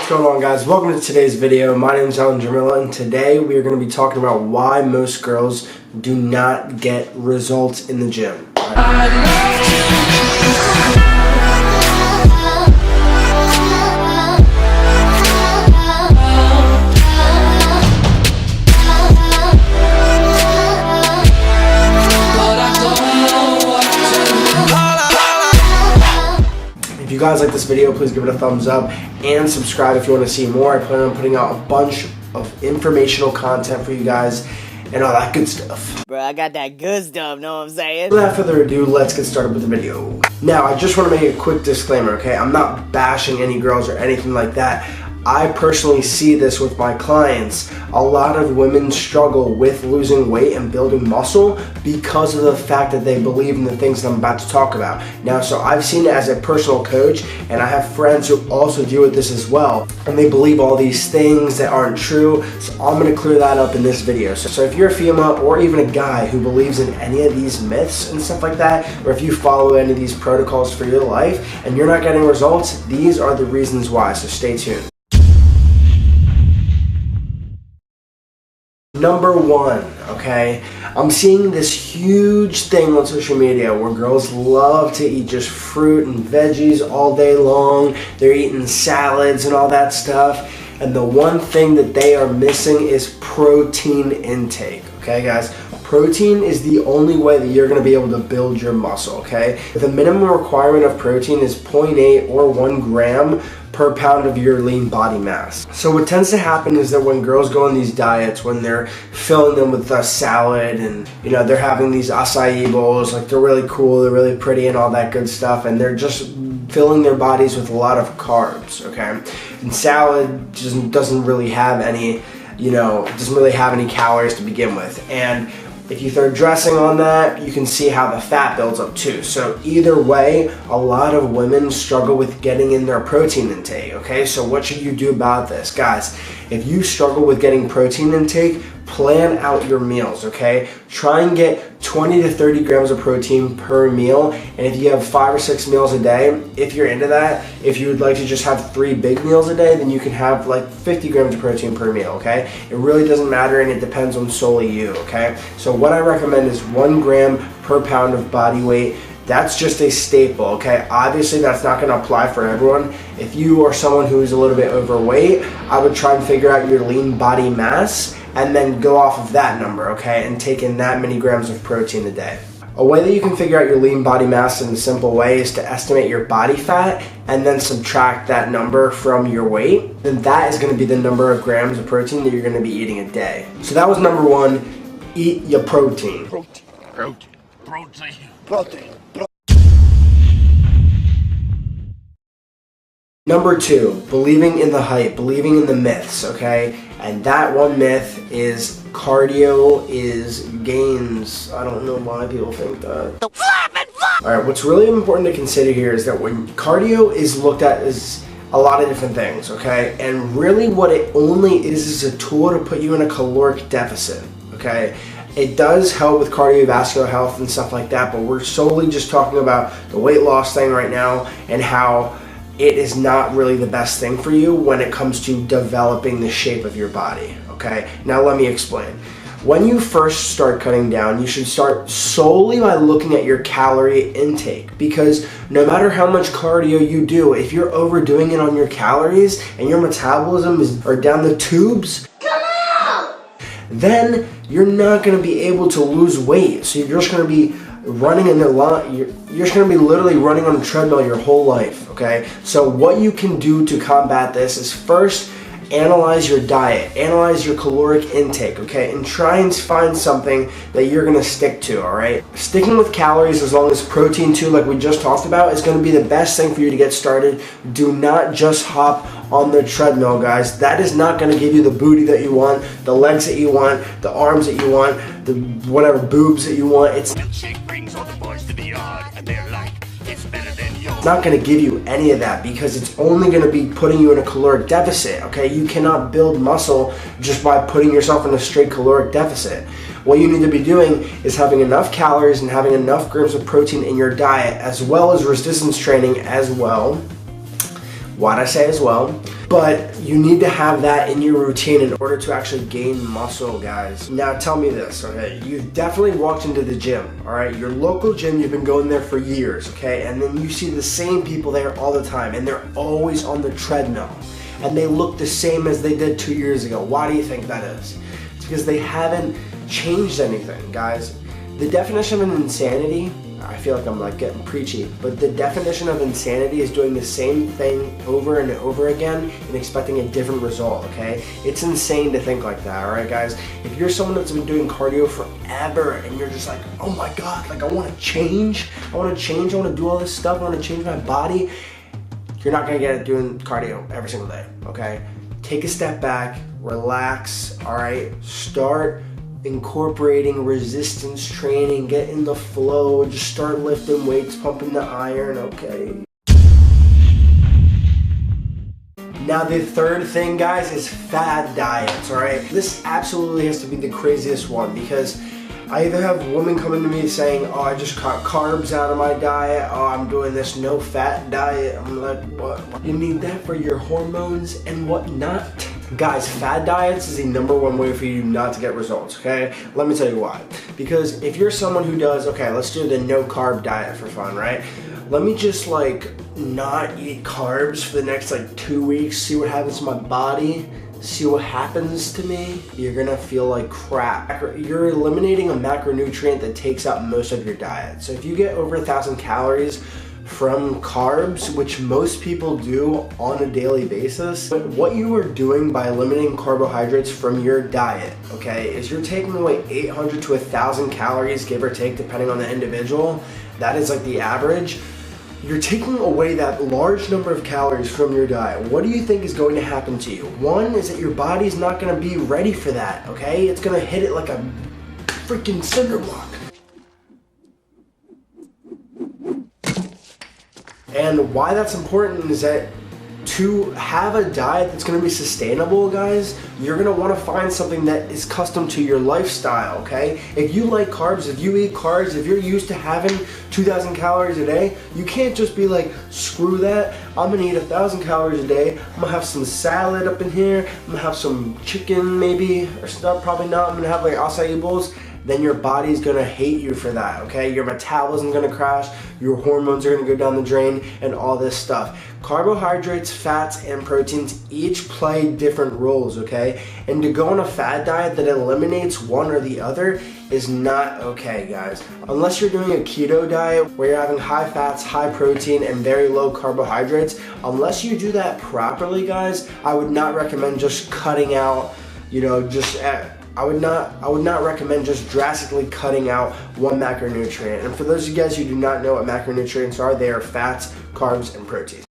What's going on, guys? Welcome to today's video. My name is Jaramillo, and today we are going to be talking about why most girls do not get results in the gym. If you guys like this video, please give it a thumbs up and subscribe if you want to see more. I plan on putting out a bunch of informational content for you guys and all that good stuff. Bro, I got that good stuff, know what I'm saying? Without further ado, let's get started with the video. Now, I just want to make a quick disclaimer, okay? I'm not bashing any girls or anything like that. I personally see this with my clients. A lot of women struggle with losing weight and building muscle because of the fact that they believe in the things that I'm about to talk about. Now, so I've seen it as a personal coach, and I have friends who also deal with this as well, and they believe all these things that aren't true, so I'm going to clear that up in this video. So if you're a female or even a guy who believes in any of these myths and stuff like that, or if you follow any of these protocols for your life and you're not getting results, these are the reasons why, so stay tuned. Number one, okay, I'm seeing this huge thing on social media where girls love to eat just fruit and veggies all day long. They're eating salads and all that stuff. And the one thing that they are missing is protein intake, okay, guys? Protein is the only way that you're going to be able to build your muscle, okay? The minimum requirement of protein is 0.8 or 1 gram per pound of your lean body mass. So what tends to happen is that when girls go on these diets, when they're filling them with a salad and, you know, they're having these acai bowls, like they're really cool, they're really pretty and all that good stuff, and they're just filling their bodies with a lot of carbs, okay? And salad just doesn't really have any, you know, doesn't really have any calories to begin with. And if you throw dressing on that, you can see how the fat builds up too. So either way, a lot of women struggle with getting in their protein intake, okay? So what should you do about this? Guys, if you struggle with getting protein intake, plan out your meals, okay? Try and get 20 to 30 grams of protein per meal, and if you have 5 or 6 meals a day, if you're into that, if you would like to just have 3 big meals a day, then you can have like 50 grams of protein per meal, okay? It really doesn't matter, and it depends on solely you, okay? So what I recommend is 1 gram per pound of body weight. That's just a staple, okay? Obviously, that's not gonna apply for everyone. If you are someone who is a little bit overweight, I would try and figure out your lean body mass and then go off of that number, okay? And take in that many grams of protein a day. A way that you can figure out your lean body mass in a simple way is to estimate your body fat and then subtract that number from your weight. Then that is gonna be the number of grams of protein that you're gonna be eating a day. So that was number one, eat your protein. Protein. Number two, believing in the hype, believing in the myths, okay? And that one myth is cardio is gains. I don't know why people think that. Alright, what's really important to consider here is that when cardio is looked at as a lot of different things, okay? And really what it only is a tool to put you in a caloric deficit, okay? It does help with cardiovascular health and stuff like that, but we're solely just talking about the weight loss thing right now and how it is not really the best thing for you when it comes to developing the shape of your body, okay? Now let me explain. When you first start cutting down, you should start solely by looking at your calorie intake, because no matter how much cardio you do, if you're overdoing it on your calories and your metabolism are down the tubes, then you're not gonna be able to lose weight. So you're just gonna be running in the line, you're just going to be literally running on a treadmill your whole life, okay? So what you can do to combat this is first analyze your diet, analyze your caloric intake, okay? And try and find something that you're going to stick to, all right? Sticking with calories as long as protein too, like we just talked about, is going to be the best thing for you to get started. Do not just hop on the treadmill, guys. That is not going to give you the booty that you want, the legs that you want, the arms that you want, the whatever boobs that you want. It's not going to give you any of that because it's only going to be putting you in a caloric deficit, okay? You cannot build muscle just by putting yourself in a straight caloric deficit. What you need to be doing is having enough calories and having enough grams of protein in your diet, as well as resistance training as well. Why'd I say as well? But you need to have that in your routine in order to actually gain muscle, guys. Now tell me this, okay? You've definitely walked into the gym, all right? Your local gym, you've been going there for years, okay? And then you see the same people there all the time, and they're always on the treadmill. And they look the same as they did 2 years ago. Why do you think that is? It's because they haven't changed anything, guys. The definition of insanity, I feel like I'm like getting preachy, but the definition of insanity is doing the same thing over and over again and expecting a different result, okay? It's insane to think like that, all right, guys? If you're someone that's been doing cardio forever and you're just like, oh my God, like I want to change, I want to do all this stuff, I want to change my body, you're not gonna get it doing cardio every single day, okay? Take a step back, relax, all right? Start incorporating resistance training, get in the flow, just start lifting weights, pumping the iron, okay? Now the third thing, guys, is fad diets, all right? This absolutely has to be the craziest one because I either have women coming to me saying, oh, I just cut carbs out of my diet, oh, I'm doing this no fat diet. I'm like, what? You need that for your hormones and whatnot? Guys, fad diets is the #1 way for you not to get results, okay? Let me tell you why. Because if you're someone who does, okay, let's do the no carb diet for fun, right? Let me just like not eat carbs for the next like 2 weeks, see what happens to my body, see what happens to me. You're gonna feel like crap. You're eliminating a macronutrient that takes out most of your diet. So if you get over 1,000 calories from carbs, which most people do on a daily basis, but what you are doing by eliminating carbohydrates from your diet, okay, is you're taking away 800 to 1,000 calories, give or take, depending on the individual. That is like the average. You're taking away that large number of calories from your diet. What do you think is going to happen to you? One is that your body's not gonna be ready for that, okay? It's gonna hit it like a freaking cinder block. And why that's important is that to have a diet that's going to be sustainable, guys, you're going to want to find something that is custom to your lifestyle, okay? If you like carbs, if you eat carbs, if you're used to having 2,000 calories a day, you can't just be like, screw that, I'm going to eat 1,000 calories a day, I'm going to have some salad up in here, I'm going to have some chicken maybe, or stuff, probably not, I'm going to have like acai bowls. Then your body's gonna hate you for that, okay? Your metabolism's gonna crash, your hormones are gonna go down the drain, and all this stuff. Carbohydrates, fats, and proteins each play different roles, okay? And to go on a fad diet that eliminates one or the other is not okay, guys. Unless you're doing a keto diet where you're having high fats, high protein, and very low carbohydrates, unless you do that properly, guys, I would not recommend just cutting out, you know, I would not recommend just drastically cutting out one macronutrient. And for those of you guys who do not know what macronutrients are, they are fats, carbs, and proteins.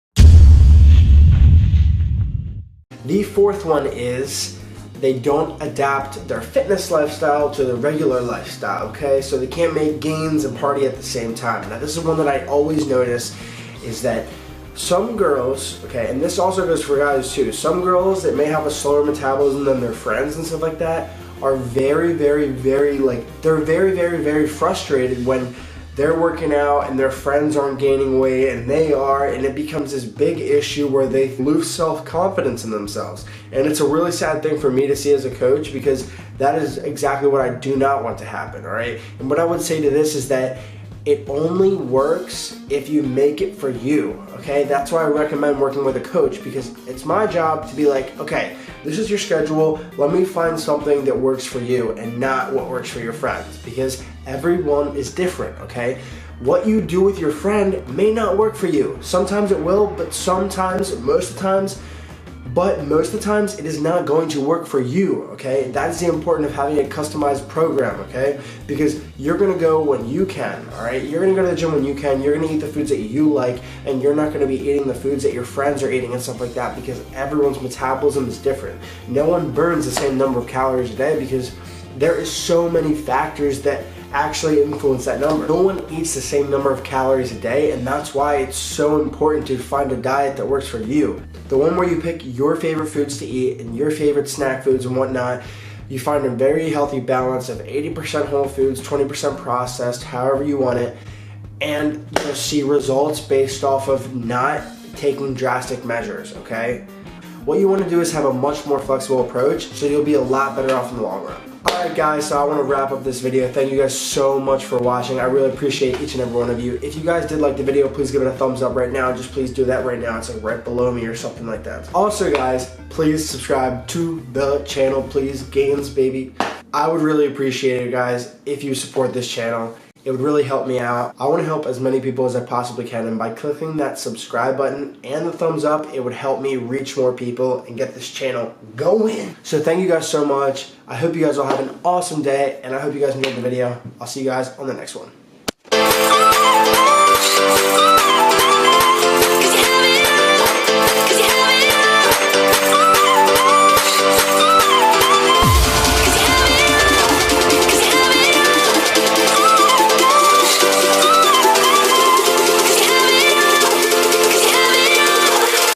The fourth one is they don't adapt their fitness lifestyle to the regular lifestyle, okay? So they can't make gains and party at the same time. Now this is one that I always notice is that some girls, okay, and this also goes for guys too, some girls that may have a slower metabolism than their friends and stuff like that are very, very, very, they're very, very, very frustrated when they're working out and their friends aren't gaining weight and they are, and it becomes this big issue where they lose self-confidence in themselves. And it's a really sad thing for me to see as a coach because that is exactly what I do not want to happen, all right? And what I would say to this is that it only works if you make it for you, okay? That's why I recommend working with a coach because it's my job to be like, okay, this is your schedule, let me find something that works for you and not what works for your friends because everyone is different, okay? What you do with your friend may not work for you. Sometimes it will, but most of the times it is not going to work for you, okay? That's the importance of having a customized program, okay? Because you're gonna go when you can, all right? You're gonna go to the gym when you can, you're gonna eat the foods that you like, and you're not gonna be eating the foods that your friends are eating and stuff like that because everyone's metabolism is different. No one burns the same number of calories a day because there is so many factors that actually influence that number. No one eats the same number of calories a day, and that's why it's so important to find a diet that works for you. The one where you pick your favorite foods to eat and your favorite snack foods and whatnot. You find a very healthy balance of 80% whole foods, 20% processed, however you want it, and you'll see results based off of not taking drastic measures, okay? What you want to do is have a much more flexible approach, so you'll be a lot better off in the long run. Alright guys, so I want to wrap up this video. Thank you guys so much for watching. I really appreciate each and every one of you. If you guys did like the video, please give it a thumbs up right now. Just please do that right now. It's like right below me or something like that. Also guys, please subscribe to the channel, please. Gains, baby. I would really appreciate it, guys, if you support this channel. It would really help me out. I want to help as many people as I possibly can, and by clicking that subscribe button and the thumbs up, it would help me reach more people and get this channel going. So thank you guys so much. I hope you guys all have an awesome day, and I hope you guys enjoyed the video. I'll see you guys on the next one.